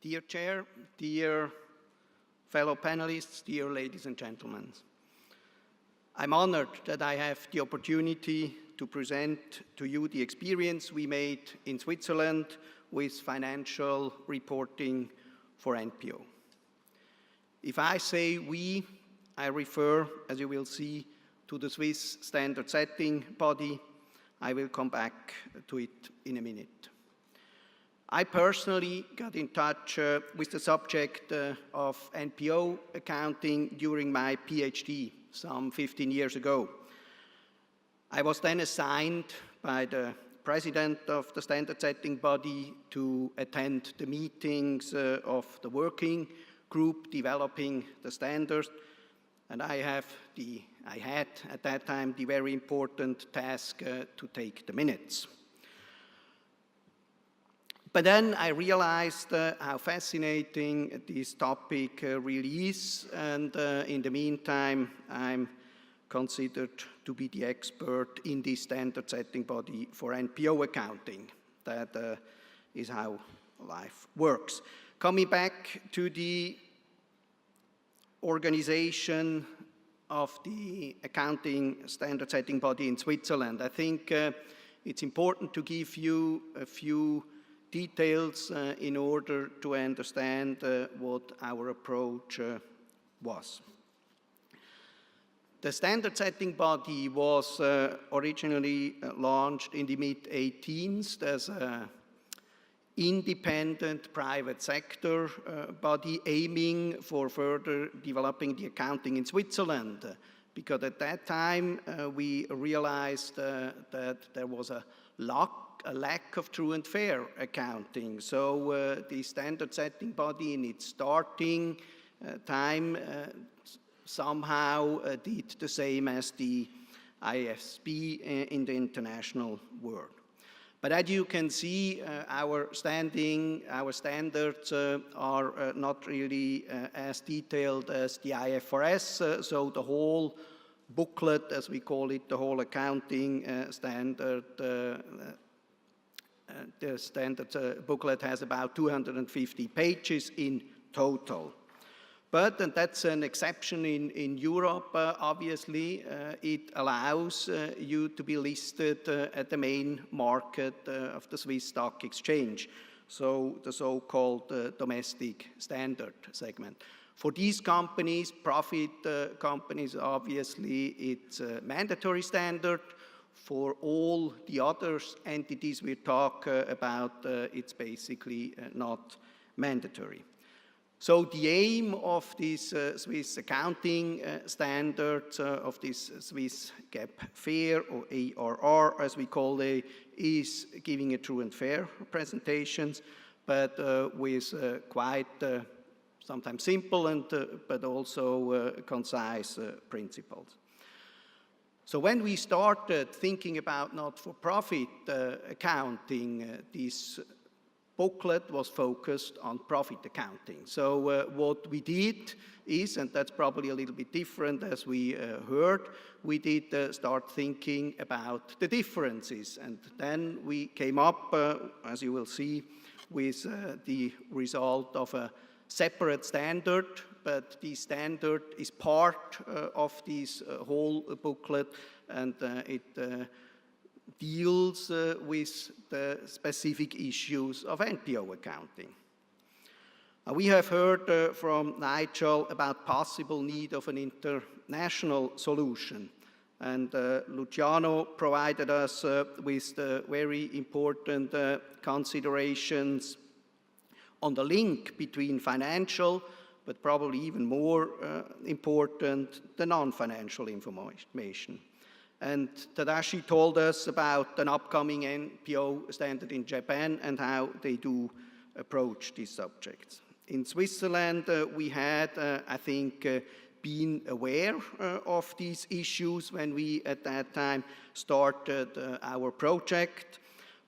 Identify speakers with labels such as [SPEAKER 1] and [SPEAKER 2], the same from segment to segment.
[SPEAKER 1] Dear Chair, dear fellow panelists, dear ladies and gentlemen, I'm honored that I have the opportunity to present to you the experience we made in Switzerland with financial reporting for NPO. If I say we, I refer, as you will see, to the Swiss standard setting body. I will come back to it in a minute. I personally got in touch with the subject of NPO accounting during my PhD some 15 years ago. I was then assigned by the president of the standard setting body to attend the meetings of the working group developing the standards, and I had at that time the very important task to take the minutes. But then I realized how fascinating this topic really is, and in the meantime, I'm considered to be the expert in this standard setting body for NPO accounting. That is how life works. Coming back to the organization of the accounting standard setting body in Switzerland, I think it's important to give you a few details in order to understand what our approach was. The standard setting body was originally launched in the mid-18th as an independent private sector body aiming for further developing the accounting in Switzerland, because at that time we realized that there was a lack of true and fair accounting. So the standard setting body in its starting time somehow did the same as the IFSB in the international world. But as you can see, our standards are not really as detailed as the IFRS, so the whole booklet, as we call it, the whole accounting standard, the standard booklet has about 250 pages in total. But, and that's an exception in Europe, obviously, it allows you to be listed at the main market of the Swiss stock exchange, so the so-called domestic standard segment. For these companies, profit companies, obviously, it's a mandatory standard. For all the other entities we talk about, it's basically not mandatory. So the aim of this Swiss accounting standards, of this Swiss GAAP FAIR, or ARR as we call it, is giving a true and fair presentations, but with quite sometimes simple and but also concise principles. So when we started thinking about not-for-profit accounting, this booklet was focused on profit accounting. So what we did is, and that's probably a little bit different as we heard, we did start thinking about the differences. And then we came up, as you will see, with the result of a separate standard, but the standard is part of this whole booklet, and it deals with the specific issues of NPO accounting. We have heard from Nigel about possible need of an international solution, and Luciano provided us with the very important considerations on the link between financial, but probably even more important, the non-financial information. And Tadashi told us about an upcoming NPO standard in Japan and how they do approach these subjects. In Switzerland, we had, I think, been aware of these issues when we, at that time, started our project.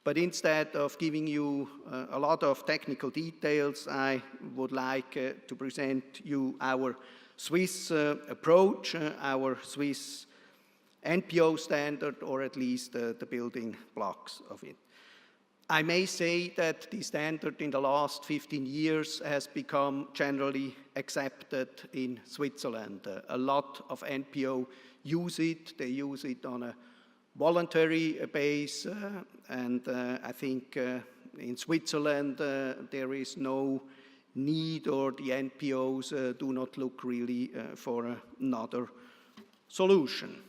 [SPEAKER 1] But instead of giving you a lot of technical details, I would like to present you our Swiss approach, our Swiss NPO standard, or at least the building blocks of it. I may say that the standard in the last 15 years has become generally accepted in Switzerland. A lot of NPO use it. They use it on a voluntary base, and I think in Switzerland there is no need, or the NPOs do not look really for another solution.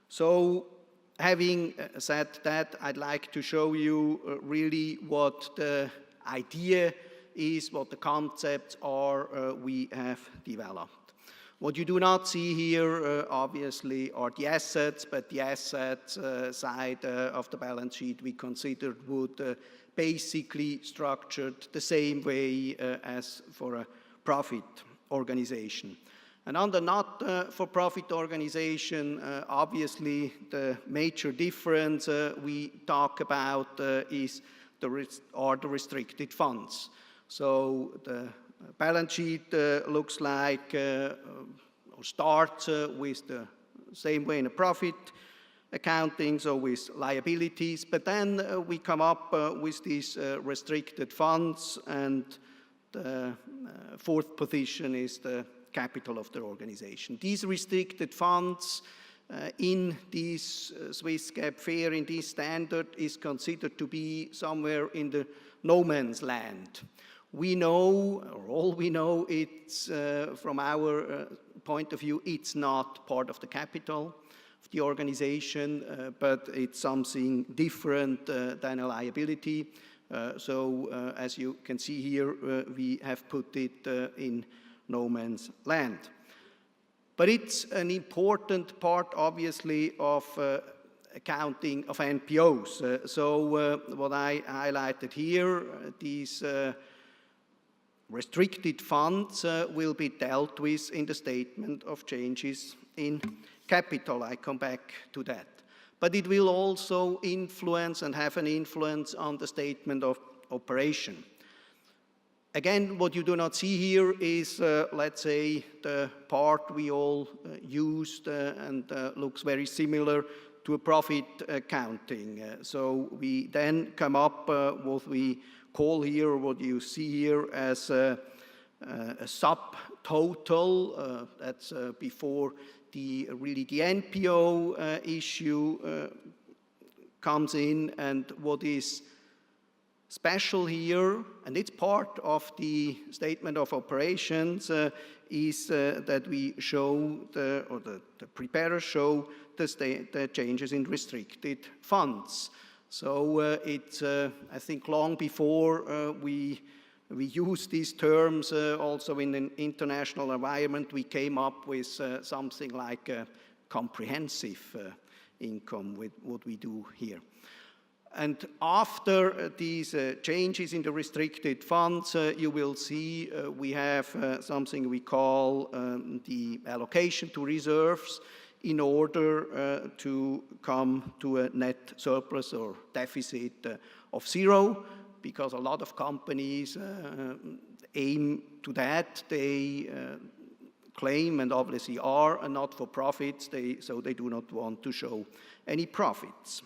[SPEAKER 1] So, having said that, I'd like to show you really what the idea is, what the concepts are we have developed. What you do not see here, obviously, are the assets, but the assets side of the balance sheet we considered would basically structured the same way as for a profit organization. And on the not-for-profit organization, obviously the major difference we talk about are the restricted funds. So the balance sheet looks like, or starts with the same way in a profit accounting, so with liabilities, but then we come up with these restricted funds, and the fourth position is the capital of the organization. These restricted funds in this Swiss GAAP FAIR, in this standard, is considered to be somewhere in the no man's land. We know, or all we know, it's from our point of view, it's not part of the capital of the organization, but it's something different than a liability. So as you can see here, we have put it in no man's land. But it's an important part, obviously, of accounting of NPOs. So what I highlighted here, these restricted funds will be dealt with in the statement of changes in capital. I come back to that. But it will also influence and have an influence on the statement of operation. Again, what you do not see here is, let's say, the part we all used and looks very similar to a profit accounting. So we then come up what we call here, what you see here as a subtotal. That's before the NPO issue comes in, and what is special here, and it's part of the statement of operations, is that we show, the preparers show the changes in restricted funds. So it's, I think, long before we use these terms also in an international environment, we came up with something like comprehensive income with what we do here. And after these changes in the restricted funds, you will see we have something we call the allocation to reserves in order to come to a net surplus or deficit of zero, because a lot of companies aim to that. They claim, and obviously are, not-for-profits, so they do not want to show any profits.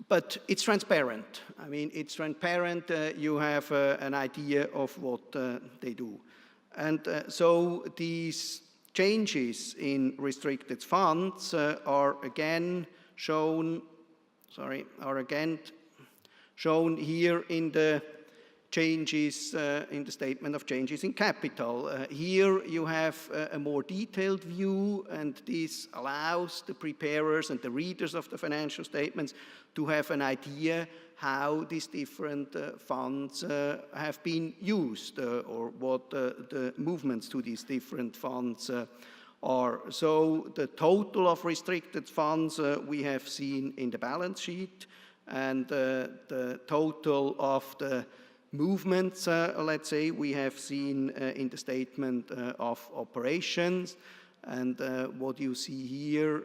[SPEAKER 1] But it's transparent. I mean, it's transparent. You have an idea of what they do. And so these changes in restricted funds are again shown here in the changes in the statement of changes in capital. Here you have a more detailed view, and this allows the preparers and the readers of the financial statements to have an idea how these different funds have been used or what the movements to these different funds are. So the total of restricted funds we have seen in the balance sheet, and the total of the movements, let's say, we have seen in the statement of operations. And what you see here,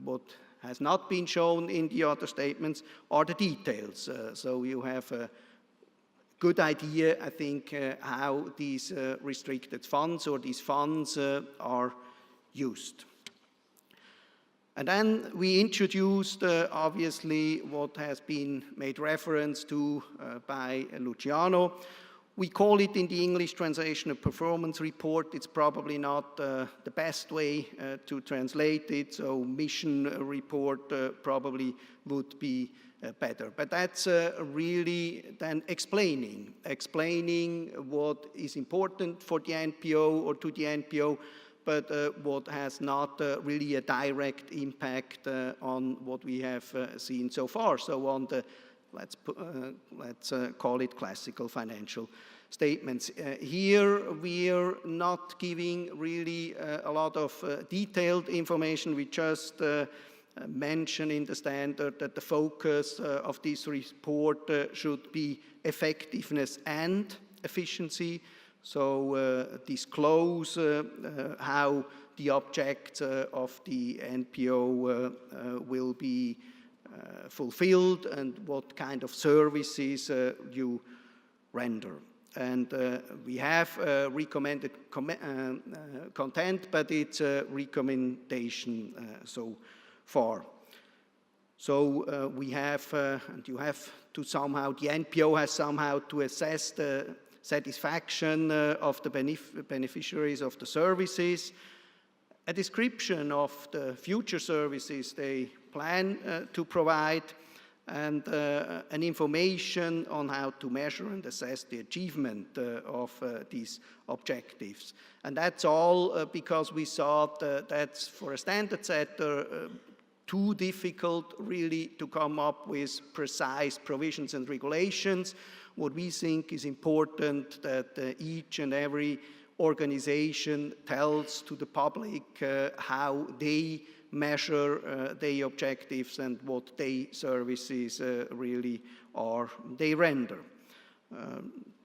[SPEAKER 1] what has not been shown in the other statements, are the details. So you have a good idea, I think, how these restricted funds or these funds are used. And then we introduced, obviously, what has been made reference to by Luciano. We call it in the English translation a performance report. It's probably not the best way to translate it, so mission report probably would be better. But that's really then explaining what is important for the NPO or to the NPO, but what has not really a direct impact on what we have seen so far. So on the, let's call it classical financial statements. Here we are not giving really a lot of detailed information. We just mention in the standard that the focus of this report should be effectiveness and efficiency. So disclose how the objects of the NPO will be fulfilled and what kind of services you render. And we have recommended content, but it's a recommendation so far. So we have, and you have to somehow, the NPO has somehow to assess the satisfaction of the beneficiaries of the services, a description of the future services they plan to provide, and an information on how to measure and assess the achievement of these objectives. And that's all because we thought that's for a standard setter too difficult really to come up with precise provisions and regulations. What we think is important that each and every organization tells to the public how they measure their objectives and what their services really are they render.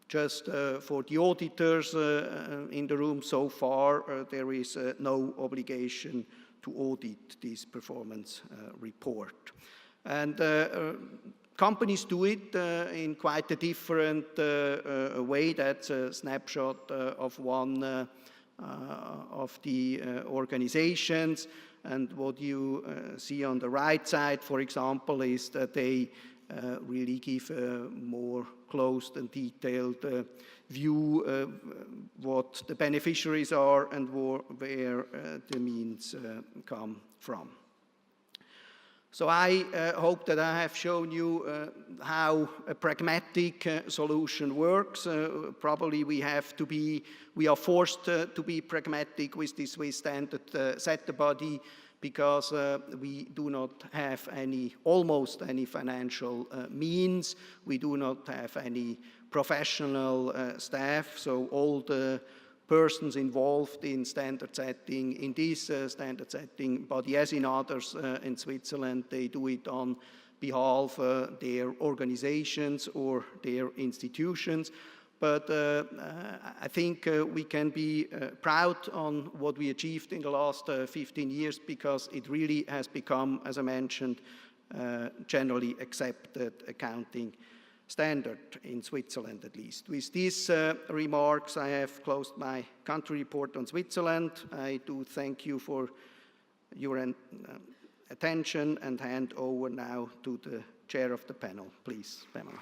[SPEAKER 1] Just for the auditors in the room so far, there is no obligation to audit this performance report. And companies do it in quite a different way. That's a snapshot of one of the organizations. And what you see on the right side, for example, is that they really give a more closed and detailed view what the beneficiaries are and where the means come from. So I hope that I have shown you how a pragmatic solution works. Probably we are forced to be pragmatic with this Swiss standard setter body because we do not have almost any financial means. We do not have any professional staff. So all the persons involved in standard setting, in this standard setting body, as in others in Switzerland, they do it on behalf of their organizations or their institutions. But I think we can be proud on what we achieved in the last 15 years because it really has become, as I mentioned, generally accepted accounting standard in Switzerland at least. With these remarks, I have closed my country report on Switzerland. I do thank you for your attention and hand over now to the chair of the panel. Please, Pamela.